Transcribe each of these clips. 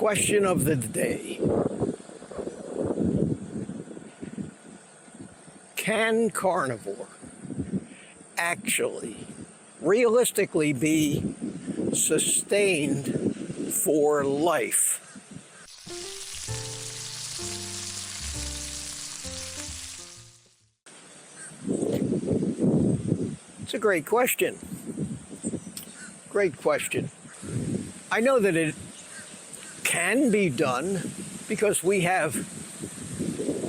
question of the day. Can carnivore actually, realistically be sustained for life? It's a great question. Great question. I know that it can be done because we have,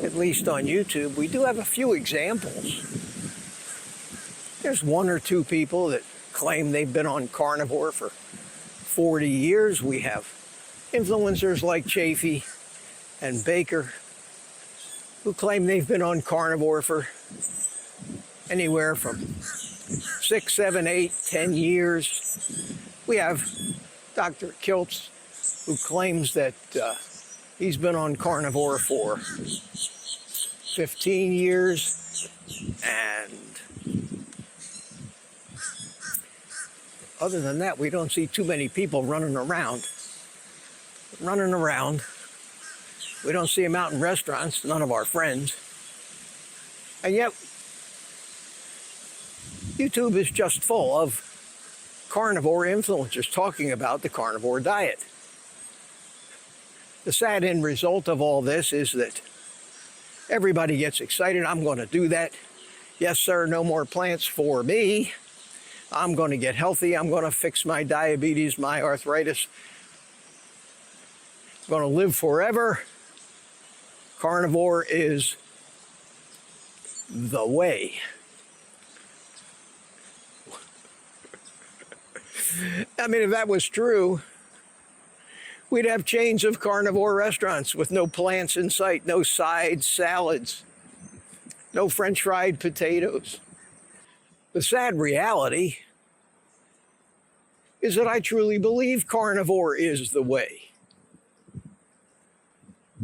at least on YouTube, we do have a few examples. There's one or two people that claim they've been on carnivore for 40 years. We have influencers like Chafee and Baker who claim they've been on carnivore for anywhere from 6, 7, 8, 10 years. We have Dr. Kiltz, who claims that he's been on carnivore for 15 years. And other than that, we don't see too many people running around. We don't see them out in restaurants, none of our friends. And yet, YouTube is just full of carnivore influencers talking about the carnivore diet. The sad end result of all this is that everybody gets excited. I'm going to do that. Yes, sir, no more plants for me. I'm going to get healthy. I'm going to fix my diabetes, my arthritis. I'm going to live forever. Carnivore is the way. I mean, if that was true, we'd have chains of carnivore restaurants with no plants in sight, no side salads, no French fried potatoes. The sad reality is that I truly believe carnivore is the way.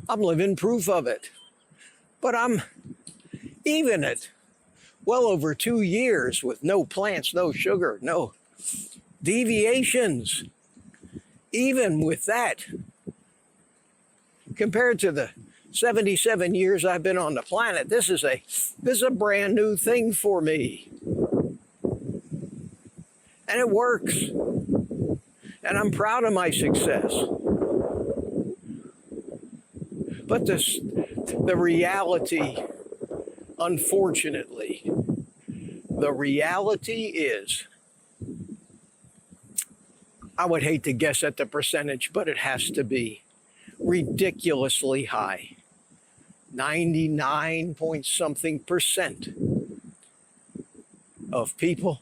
I'm living proof of it. But I'm even at well over 2 years with no plants, no sugar, no deviations. Even with that, compared to the 77 years I've been on the planet, this is a brand new thing for me. And it works. And I'm proud of my success. But the reality, unfortunately, the reality is, I would hate to guess at the percentage, but it has to be ridiculously high. 99 point something percent of people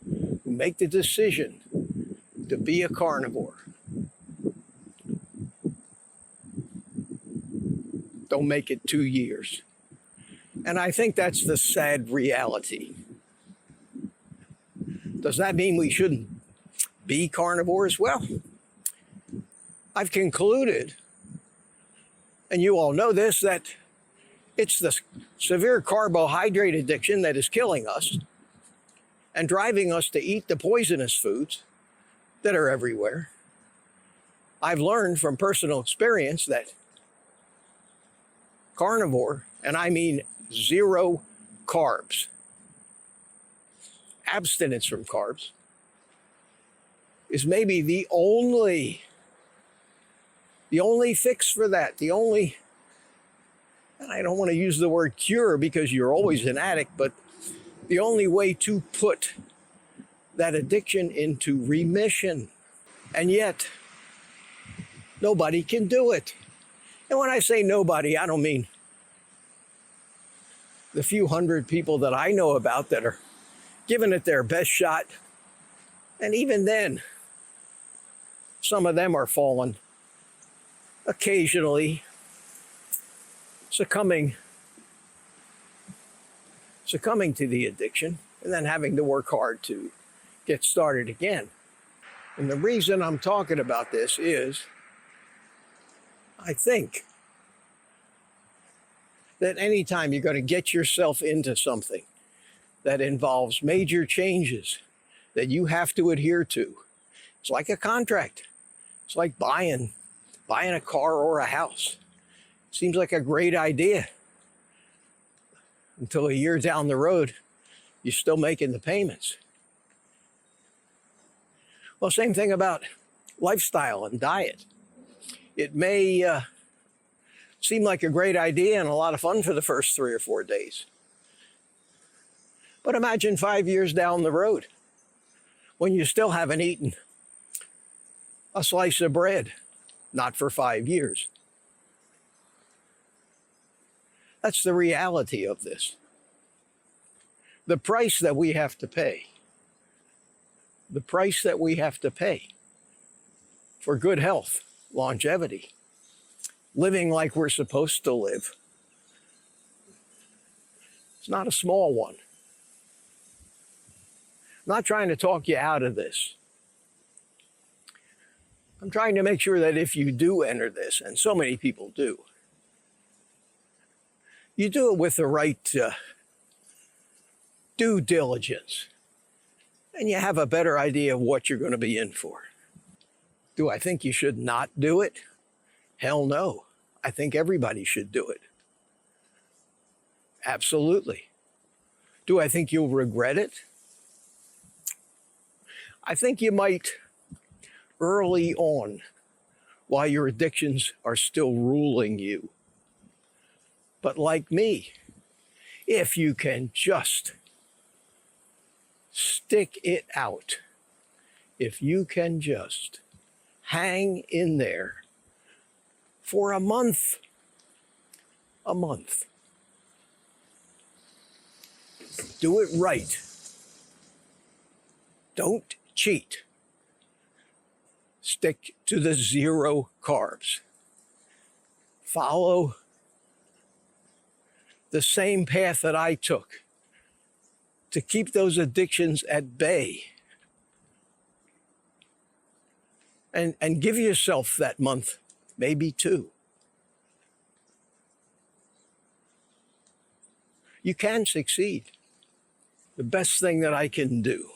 who make the decision to be a carnivore don't make it 2 years. And I think that's the sad reality. Does that mean we shouldn't be carnivores? Well, I've concluded, and you all know this, that it's the severe carbohydrate addiction that is killing us and driving us to eat the poisonous foods that are everywhere. I've learned from personal experience that carnivore, and I mean 0 carbs, abstinence from carbs, is maybe the only fix for that, and I don't want to use the word cure because you're always an addict, but the only way to put that addiction into remission. And yet, nobody can do it. And when I say nobody, I don't mean the few hundred people that I know about that are giving it their best shot. And even then, some of them are falling, occasionally succumbing to the addiction and then having to work hard to get started again. And the reason I'm talking about this is I think that anytime you're going to get yourself into something that involves major changes that you have to adhere to, it's like a contract. It's like buying buying a car or a house. Seems like a great idea. Until a year down the road, you're still making the payments. Well, same thing about lifestyle and diet. It may seem like a great idea and a lot of fun for the first 3 or 4 days. But imagine 5 years down the road when you still haven't eaten a slice of bread, not for 5 years. That's the reality of this. The price that we have to pay. The price that we have to pay for good health, longevity, living like we're supposed to live. It's not a small one. I'm not trying to talk you out of this. I'm trying to make sure that if you do enter this, and so many people do, you do it with the right due diligence, and you have a better idea of what you're going to be in for. Do I think you should not do it? Hell no. I think everybody should do it. Absolutely. Do I think you'll regret it? I think you might early on, while your addictions are still ruling you. But like me, if you can just stick it out, if you can just hang in there for a month, do it right. Don't cheat. Stick to the 0 carbs. Follow the same path that I took to keep those addictions at bay. And give yourself that month, maybe 2. You can succeed. The best thing that I can do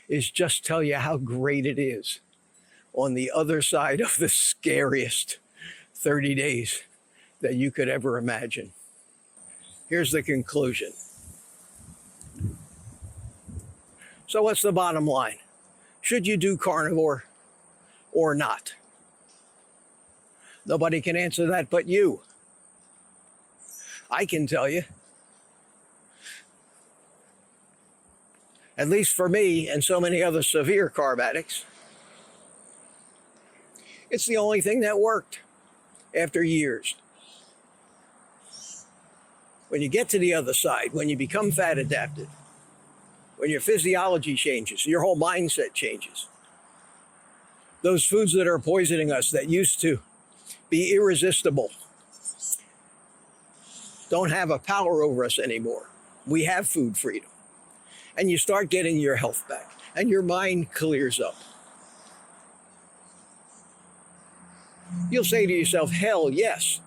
is just tell you how great it is on the other side of the scariest 30 days that you could ever imagine. Here's the conclusion. So what's the bottom line? Should you do carnivore or not? Nobody can answer that but you. I can tell you. At least for me and so many other severe carb addicts, it's the only thing that worked after years. When you get to the other side, when you become fat adapted, when your physiology changes, your whole mindset changes. Those foods that are poisoning us that used to be irresistible don't have a power over us anymore. We have food freedom. And you start getting your health back, and your mind clears up. You'll say to yourself, hell yes.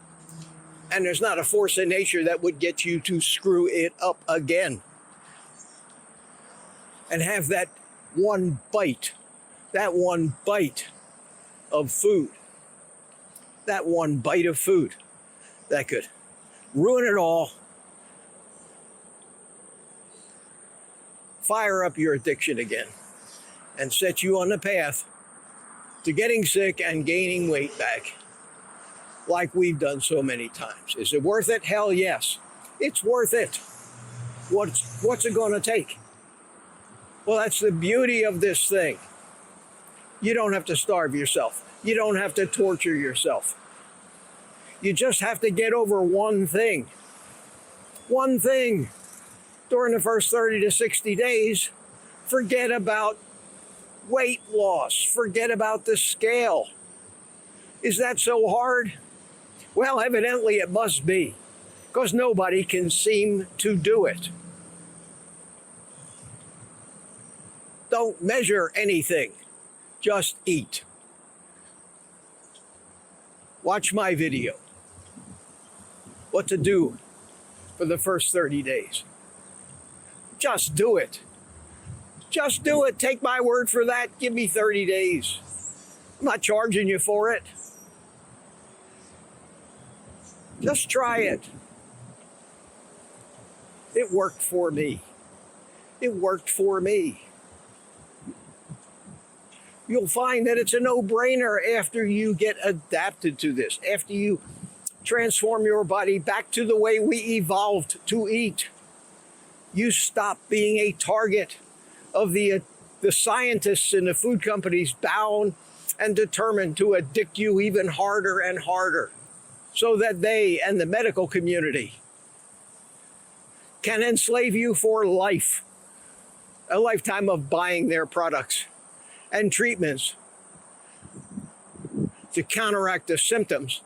And there's not a force in nature that would get you to screw it up again. And have that one bite of food, that could ruin it all, fire up your addiction again, and set you on the path to getting sick and gaining weight back, like we've done so many times. Is it worth it? Hell yes. It's worth it. What's it going to take? Well, that's the beauty of this thing. You don't have to starve yourself. You don't have to torture yourself. You just have to get over one thing. One thing. During the first 30 to 60 days, forget about weight loss. Forget about the scale. Is that so hard? Well, evidently it must be, because nobody can seem to do it. Don't measure anything. Just eat. Watch my video. What to do for the first 30 days. Just do it. Just do it. Take my word for that. Give me 30 days. I'm not charging you for it. Just try it. It worked for me. It worked for me. You'll find that it's a no-brainer after you get adapted to this, after you transform your body back to the way we evolved to eat. You stop being a target of the scientists and the food companies bound and determined to addict you even harder and harder so that they and the medical community can enslave you for life, a lifetime of buying their products and treatments to counteract the symptoms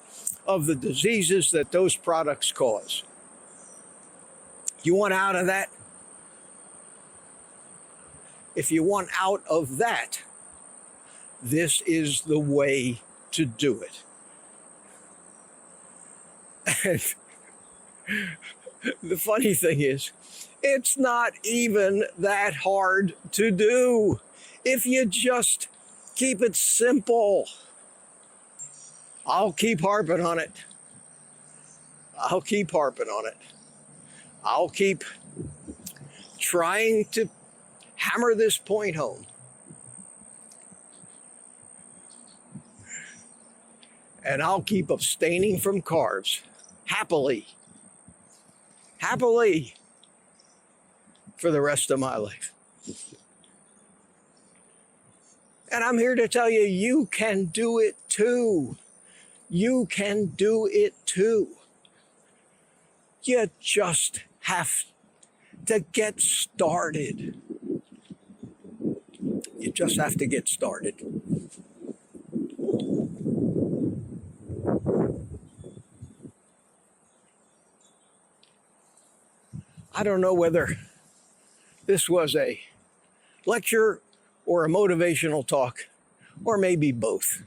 of the diseases that those products cause. You want out of that? If you want out of that, this is the way to do it. And the funny thing is, it's not even that hard to do if you just keep it simple. I'll keep harping on it. I'll keep harping on it. I'll keep trying to hammer this point home. And I'll keep abstaining from carbs happily for the rest of my life. And I'm here to tell you, you can do it too. You can do it too. You just have to get started. You just have to get started. I don't know whether this was a lecture or a motivational talk, or maybe both.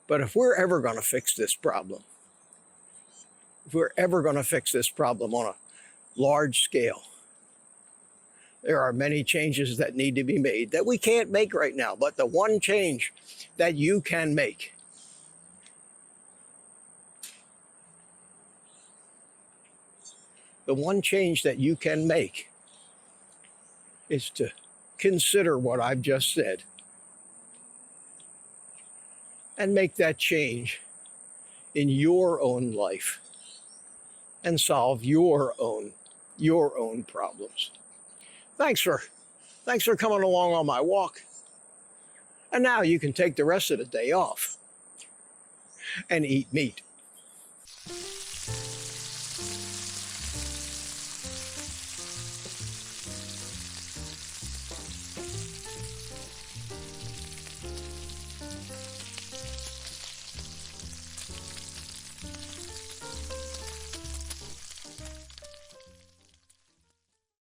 But if we're ever going to fix this problem, if we're ever going to fix this problem on a large scale, there are many changes that need to be made that we can't make right now. But the one change that you can make is to consider what I've just said and make that change in your own life and solve your own problems. Thanks for coming along on my walk. And now you can take the rest of the day off and eat meat.